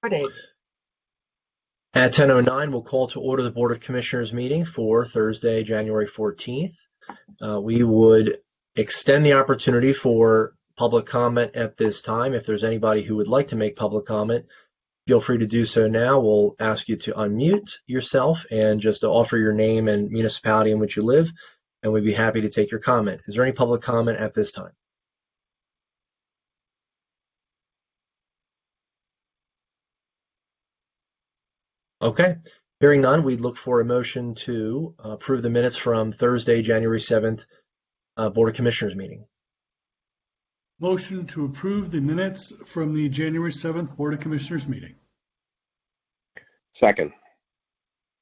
Recording. At 10:09, we'll call to order the Board of Commissioners meeting for Thursday, January 14th. We would extend the opportunity for public comment at this time. If there's anybody who would like to make public comment, feel free to do so now. We'll ask you to unmute yourself and just offer your name and municipality in which you live, and we'd be happy to take your comment. Is there any public comment at this time? Okay. Hearing none, we'd look for a motion to approve the minutes from Thursday, January 7th, Board of Commissioners meeting. Motion to approve the minutes from the January 7th Board of Commissioners meeting. Second.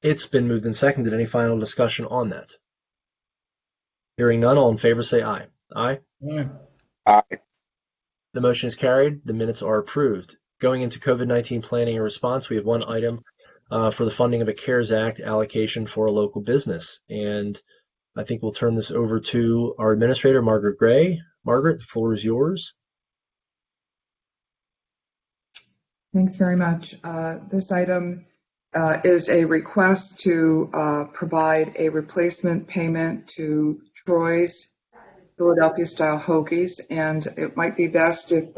It's been moved and seconded. Any final discussion on that? Hearing none, all in favor say aye. Aye. Aye. Aye. The motion is carried. The minutes are approved. Going into COVID-19 planning and response, we have one item for the funding of a CARES Act allocation for a local business. And I think we'll turn this over to our administrator, Margaret Gray. Margaret, the floor is yours. Thanks very much. This item is a request to provide a replacement payment to Troy's Philadelphia Style Hoagies, and it might be best if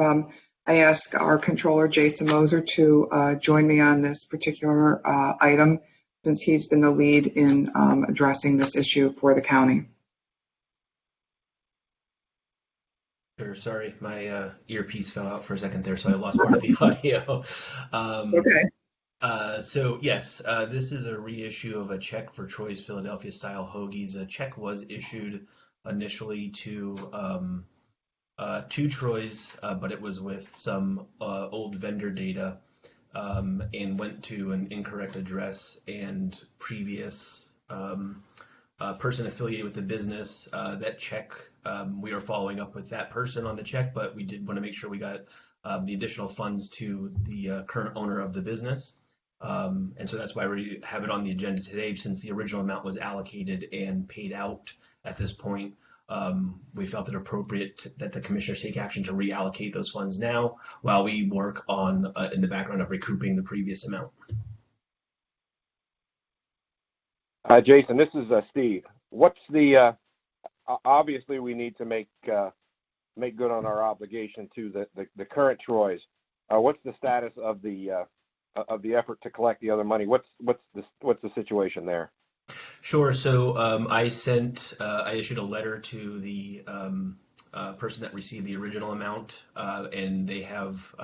I ask our controller, Jason Moser, to join me on this particular item, since he's been the lead in addressing this issue for the county. Sure. Sorry, my earpiece fell out for a second there, so I lost part of the audio. Okay. So yes, this is a reissue of a check for Troy's Philadelphia Style Hoagies. A check was issued initially to Troy's, but it was with some old vendor data and went to an incorrect address and previous person affiliated with the business. That check, we are following up with that person on the check, but we did want to make sure we got the additional funds to the current owner of the business. And so that's why we have it on the agenda today, since the original amount was allocated and paid out at this point. We felt it appropriate that the commissioners take action to reallocate those funds now while we work on in the background of recouping the previous amount. Jason, this is Steve. What's the obviously we need to make good on our obligation to the current Troy's. What's the status of the effort to collect the other money? What's the situation there? Sure. So I issued a letter to the person that received the original amount, and they have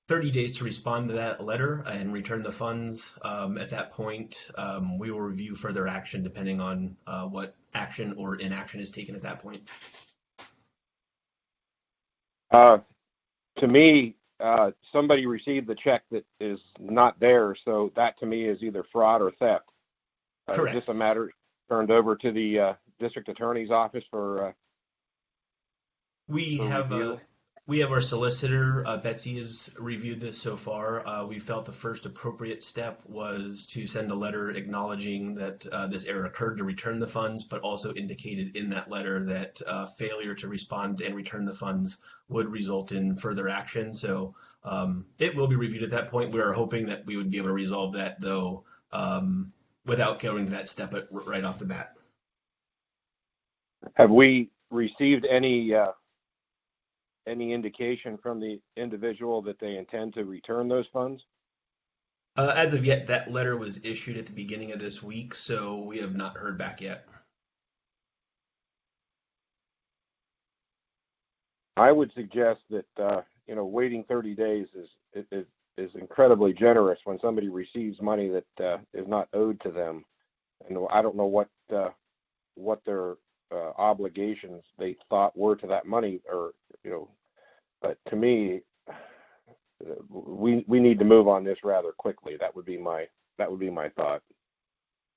30 days to respond to that letter and return the funds. At that point, we will review further action depending on what action or inaction is taken at that point. To me, somebody received the check that is not there, so that to me is either fraud or theft. Correct. Is this a matter turned over to the district attorney's office for review? We have our solicitor, Betsy, has reviewed this so far. We felt the first appropriate step was to send a letter acknowledging that this error occurred to return the funds, but also indicated in that letter that failure to respond and return the funds would result in further action. So it will be reviewed at that point. We are hoping that we would be able to resolve that, though, without going to that step right off the bat. Have we received any indication from the individual that they intend to return those funds? As of yet, that letter was issued at the beginning of this week, so we have not heard back yet. I would suggest that waiting 30 days is incredibly generous when somebody receives money that is not owed to them, and I don't know what their obligations they thought were to that money, or but to me, we need to move on this rather quickly. That would be my thought.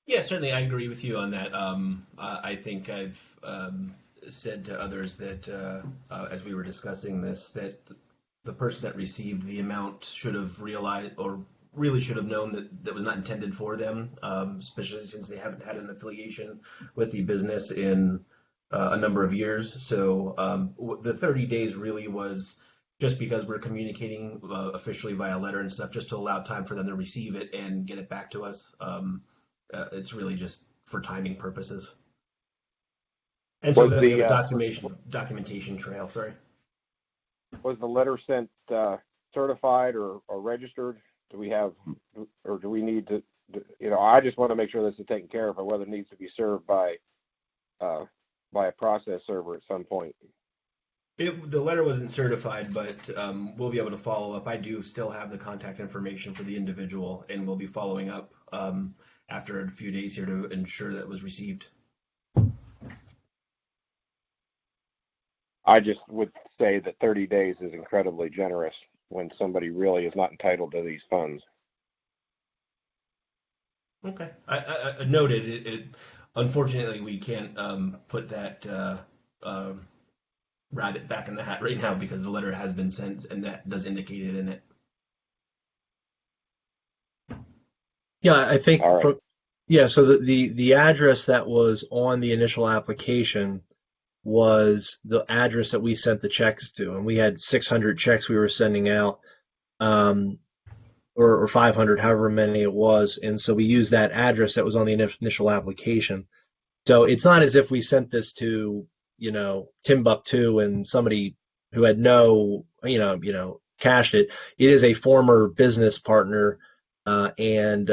Yeah, certainly, I agree with you on that. I think I've said to others that as we were discussing this, that the person that received the amount should have realized, or really should have known, that that was not intended for them, especially since they haven't had an affiliation with the business in a number of years. So the 30 days really was just because we're communicating officially via letter and stuff, just to allow time for them to receive it and get it back to us. It's really just for timing purposes. And so Was that we have a the documentation trail, sorry. was the letter sent certified or registered? Do we have, or do we need to, I just want to make sure this is taken care of, or whether it needs to be served by a process server at some point. The letter wasn't certified, but we'll be able to follow up. I do still have the contact information for the individual, and we'll be following up after a few days here to ensure that it was received. I just would say that 30 days is incredibly generous when somebody really is not entitled to these funds. Okay. I noted it. Unfortunately, we can't put that rabbit back in the hat right now because the letter has been sent and that does indicate it in it. Yeah, I think All right. so the address that was on the initial application was the address that we sent the checks to, and we had 600 checks we were sending out, or 500, however many it was, and so we used that address that was on the initial application. So it's not as if we sent this to, Timbuktu and somebody who had no, cashed it. It is a former business partner, and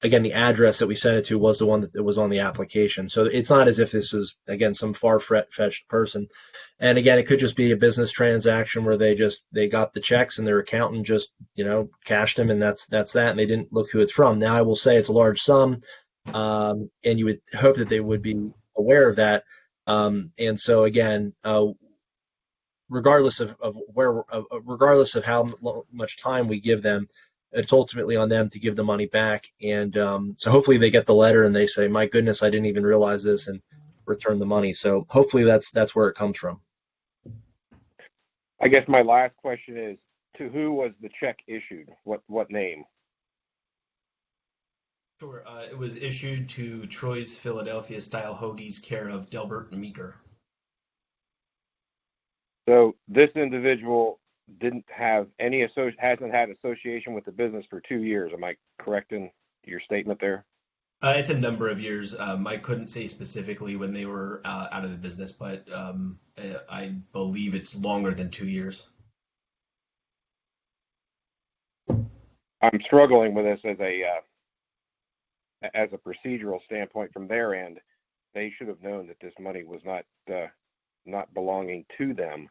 again, the address that we sent it to was the one that was on the application. So it's not as if this is, again, some far-fetched person. And again, it could just be a business transaction where they got the checks and their accountant just, cashed them, and that's that, and they didn't look who it's from. Now, I will say it's a large sum, and you would hope that they would be aware of that. And so again, regardless of regardless of how much time we give them, it's ultimately on them to give the money back. And so hopefully they get the letter and they say, my goodness, I didn't even realize this, and return the money. So hopefully that's where it comes from. I guess my last question is, to who was the check issued? What name? Sure. It was issued to Troy's Philadelphia Style Hoagies, care of Delbert Meeker. So this individual hasn't had association with the business for 2 years. Am I correct in your statement there? It's a number of years. I couldn't say specifically when they were out of the business, but I believe it's longer than 2 years. I'm struggling with this as a procedural standpoint from their end. They should have known that this money was not belonging to them,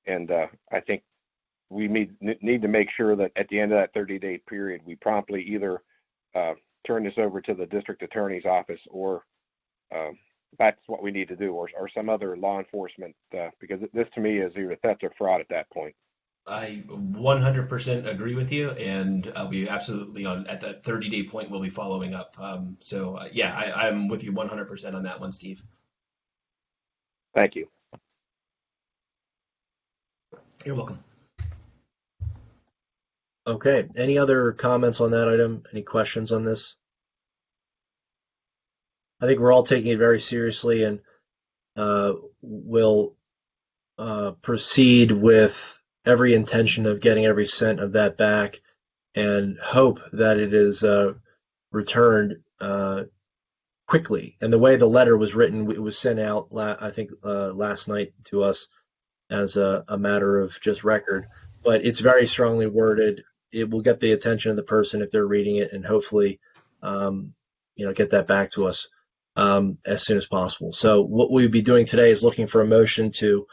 and I think we need to make sure that at the end of that 30-day period, we promptly either turn this over to the district attorney's office, or that's what we need to do, or some other law enforcement, because this to me is either theft or fraud at that point. I 100% agree with you, and I'll be absolutely at that 30-day point. We'll be following up. I'm with you 100% on that one, Steve. Thank you. You're welcome. Okay. Any other comments on that item? Any questions on this? I think we're all taking it very seriously, and will proceed with every intention of getting every cent of that back, and hope that it is returned quickly. And the way the letter was written, it was sent out, I think, last night to us as a matter of just record. But it's very strongly worded. It will get the attention of the person if they're reading it, and hopefully, get that back to us as soon as possible. So what we'll be doing today is looking for a motion to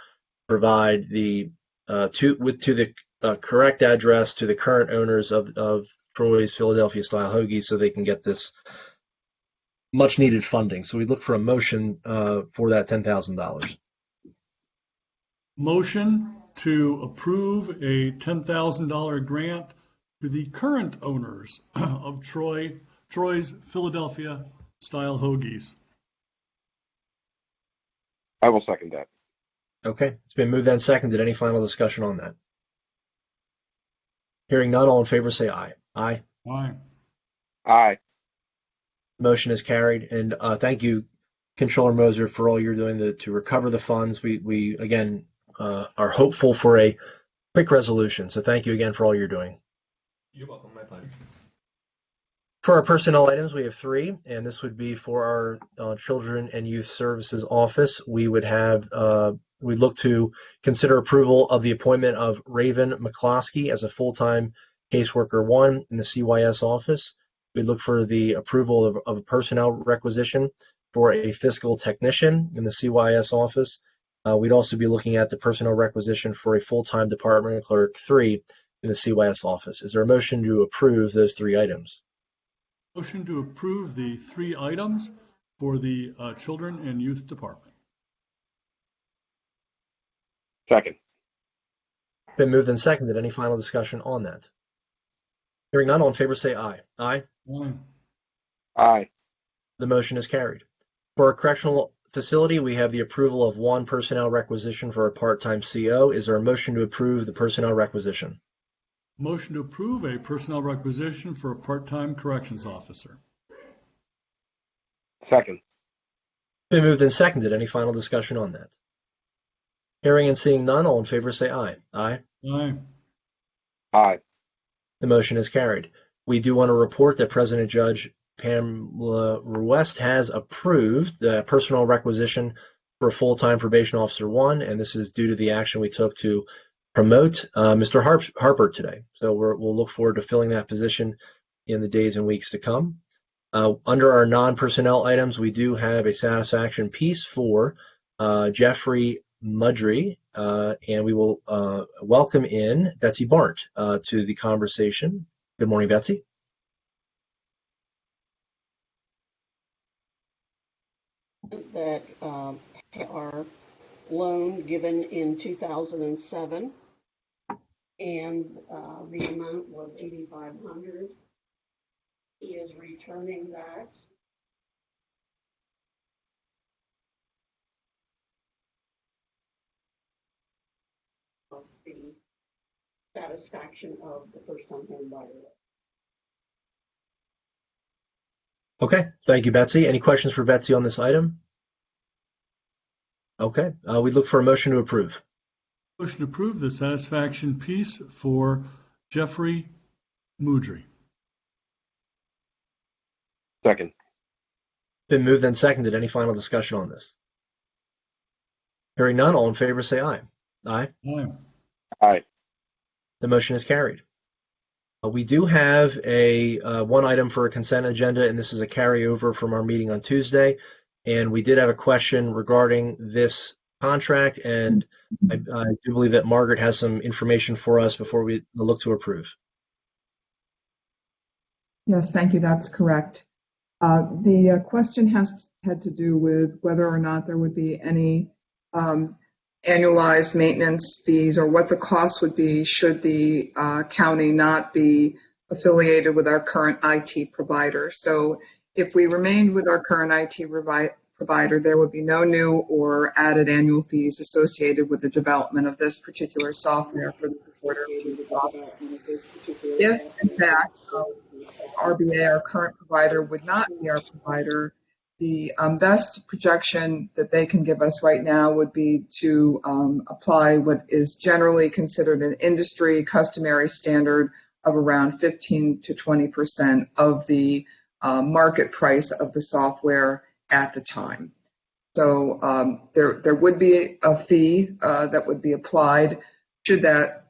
provide the to the correct address to the current owners of Troy's Philadelphia Style Hoagies, so they can get this much needed funding. So we look for a motion for that $10,000. Motion to approve a $10,000 grant to the current owners of Troy's Philadelphia Style Hoagies. I will second that. Okay, it's been moved and seconded. Any final discussion on that? Hearing none, all in favor say aye. Aye. Aye. Aye. Motion is carried, and thank you, Controller Moser, for all you're doing to recover the funds. We again are hopeful for a quick resolution. So thank you again for all you're doing. You're welcome. My pleasure. For our personnel items, we have 3, and this would be for our Children and Youth Services Office. We would have, we'd look to consider approval of the appointment of Raven McCloskey as a full-time caseworker 1 in the CYS office. We'd look for the approval of a personnel requisition for a fiscal technician in the CYS office. We'd also be looking at the personnel requisition for a full-time department clerk 3 in the CYS office. Is there a motion to approve those 3 items? Motion to approve the 3 items for the Children and Youth Department. Second. Been moved and seconded. Any final discussion on that? Hearing none, all in favor say aye. Aye. Aye. Aye. The motion is carried. For our correctional facility, we have the approval of 1 personnel requisition for a part-time CO. Is there a motion to approve the personnel requisition? Motion to approve a personnel requisition for a part-time corrections officer. Second. Been moved and seconded. Any final discussion on that? Hearing and seeing none, all in favor say aye. Aye. Aye. Aye. The motion is carried. We do want to report that President Judge Pamela Ruest has approved the personnel requisition for a full-time probation officer 1, and this is due to the action we took to promote Mr. Harper today. So we'll look forward to filling that position in the days and weeks to come. Under our non-personnel items, we do have a satisfaction piece for Jeffrey Mudry, and we will welcome in Betsy Bart to the conversation. Good morning, Betsy. That our loan given in 2007, and the amount was $8,500. He is returning that. Of the satisfaction of the first-time home buyer. Okay, thank you, Betsy. Any questions for Betsy on this item? Okay, we look for a motion to approve. Motion to approve the satisfaction piece for Jeffrey Mudry. Second. Been moved and seconded. Any final discussion on this? Hearing none, all in favor say aye. Aye. Aye. Aye. The motion is carried. We do have a 1 item for a consent agenda, and this is a carryover from our meeting on Tuesday. And we did have a question regarding this contract, and I do believe that Margaret has some information for us before we look to approve. Yes, thank you. That's correct. The question had to do with whether or not there would be any annualized maintenance fees, or what the cost would be should the county not be affiliated with our current IT provider. So if we remained with our current IT provider, there would be no new or added annual fees associated with the development of this particular software for the recorder. If, in fact, RBA, our current provider, would not be our provider, the best projection that they can give us right now would be to apply what is generally considered an industry customary standard of around 15 to 20% of the market price of the software at the time. So there would be a fee that would be applied should that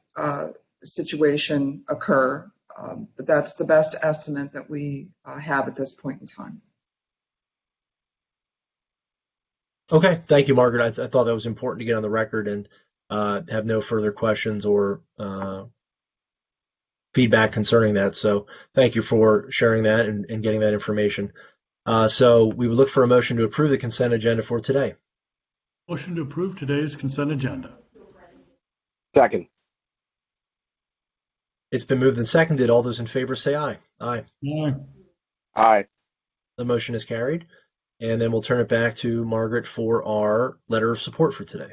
situation occur, but that's the best estimate that we have at this point in time. Okay, thank you, Margaret. I thought that was important to get on the record, and have no further questions or feedback concerning that. So thank you for sharing that and getting that information. So we would look for a motion to approve the consent agenda for today. Motion to approve today's consent agenda. Second. It's been moved and seconded. All those in favor say aye. Aye. Aye. Aye. The motion is carried. And then we'll turn it back to Margaret for our letter of support for today.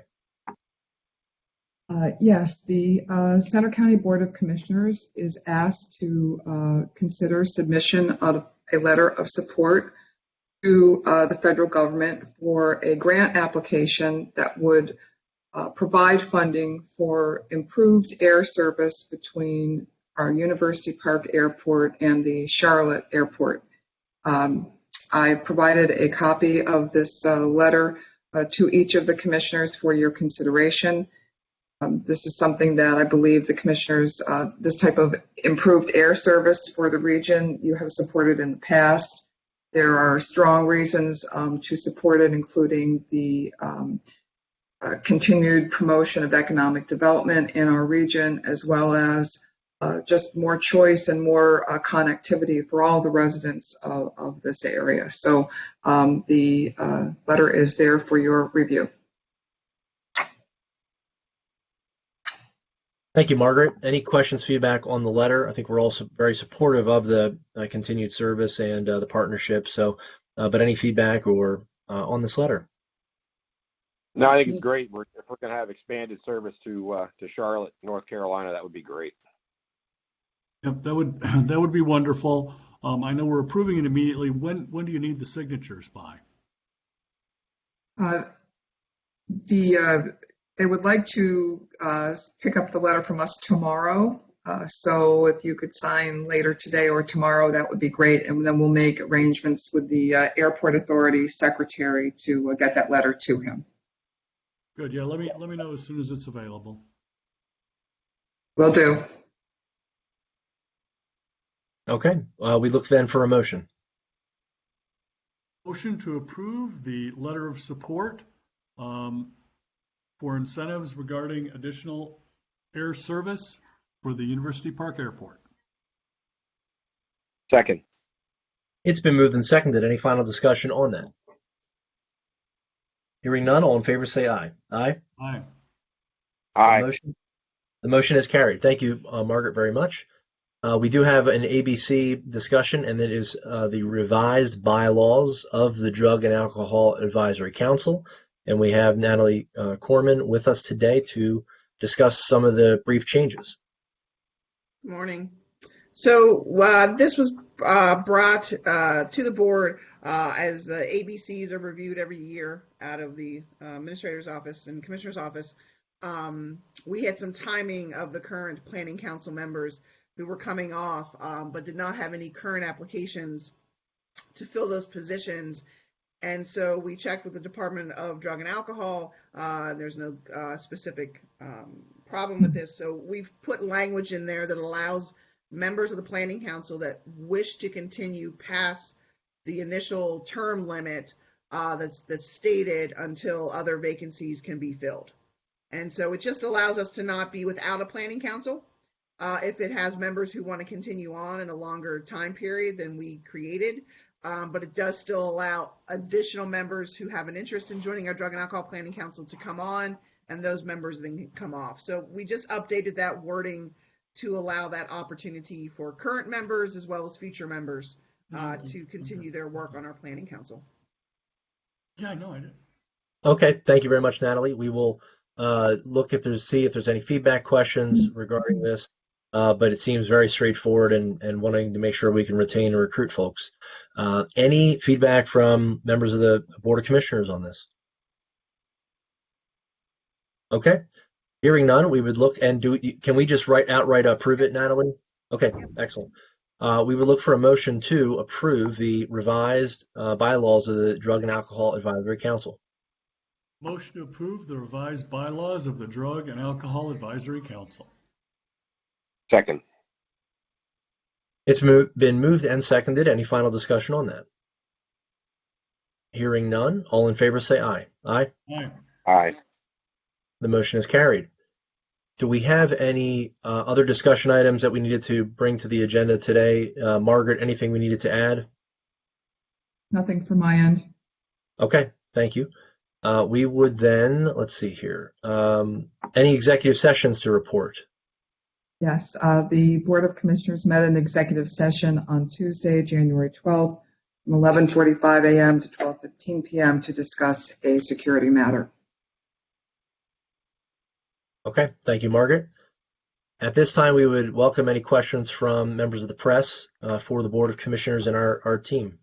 Yes, the Center County Board of Commissioners is asked to consider submission of a letter of support to the federal government for a grant application that would provide funding for improved air service between our University Park Airport and the Charlotte Airport. I provided a copy of this letter to each of the commissioners for your consideration. This is something that I believe the commissioners, this type of improved air service for the region, you have supported in the past. There are strong reasons to support it, including the continued promotion of economic development in our region, as well as just more choice and more connectivity for all the residents of this area. So the letter is there for your review. Thank you, Margaret. Any questions, feedback on the letter? I think we're also very supportive of the continued service and the partnership. So, but any feedback or on this letter? No, I think it's great. If we're going to have expanded service to Charlotte, North Carolina, that would be great. Yep, that would be wonderful. I know we're approving it immediately. When do you need the signatures by? They would like to pick up the letter from us tomorrow. So if you could sign later today or tomorrow, that would be great. And then we'll make arrangements with the Airport Authority Secretary to get that letter to him. Good. Yeah, let me know as soon as it's available. Will do. Okay. We look then for a motion. Motion to approve the letter of support for incentives regarding additional air service for the University Park Airport. Second. It's been moved and seconded. Any final discussion on that? Hearing none, all in favor say aye. Aye? Aye. Aye. The motion is carried. Thank you, Margaret, very much. We do have an ABC discussion, and that is the revised bylaws of the Drug and Alcohol Advisory Council. And we have Natalie Corman with us today to discuss some of the brief changes. Good morning. So this was brought to the board as the ABCs are reviewed every year out of the Administrator's Office and Commissioner's Office. We had some timing of the current Planning Council members who were coming off, but did not have any current applications to fill those positions. And so we checked with the Department of Drug and Alcohol. There's no specific problem with this. So we've put language in there that allows members of the Planning Council that wish to continue past the initial term limit that's stated until other vacancies can be filled. And so it just allows us to not be without a Planning Council. If it has members who want to continue on in a longer time period than we created, but it does still allow additional members who have an interest in joining our Drug and Alcohol Planning Council to come on, and those members then can come off. So we just updated that wording to allow that opportunity for current members as well as future members to continue their work on our Planning Council. Yeah, I know I did. Okay, thank you very much, Natalie. We will look see if there's any feedback questions regarding this. But it seems very straightforward and wanting to make sure we can retain and recruit folks. Any feedback from members of the Board of Commissioners on this? Okay, hearing none, we would look and can we just outright approve it, Natalie? Okay, excellent. We would look for a motion to approve the revised bylaws of the Drug and Alcohol Advisory Council. Motion to approve the revised bylaws of the Drug and Alcohol Advisory Council. Second. It's been moved and seconded. Any final discussion on that? Hearing none, all in favor say aye. Aye? Aye. Aye. The motion is carried. Do we have any other discussion items that we needed to bring to the agenda today? Margaret, anything we needed to add? Nothing from my end. Okay, thank you. We would then, let's see here, any executive sessions to report? Yes, the Board of Commissioners met in executive session on Tuesday, January 12th, from 11:45 a.m. to 12:15 p.m. to discuss a security matter. Okay, thank you, Margaret. At this time, we would welcome any questions from members of the press for the Board of Commissioners and our team.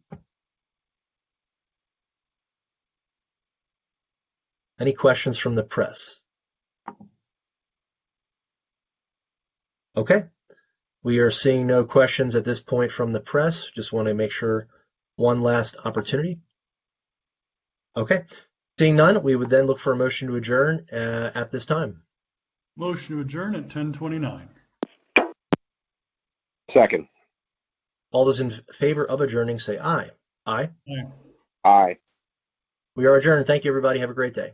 Any questions from the press? Okay. We are seeing no questions at this point from the press. Just want to make sure one last opportunity. Okay. Seeing none, we would then look for a motion to adjourn at this time. Motion to adjourn at 10:29. Second. All those in favor of adjourning say aye. Aye. Aye. Aye. We are adjourned. Thank you, everybody. Have a great day.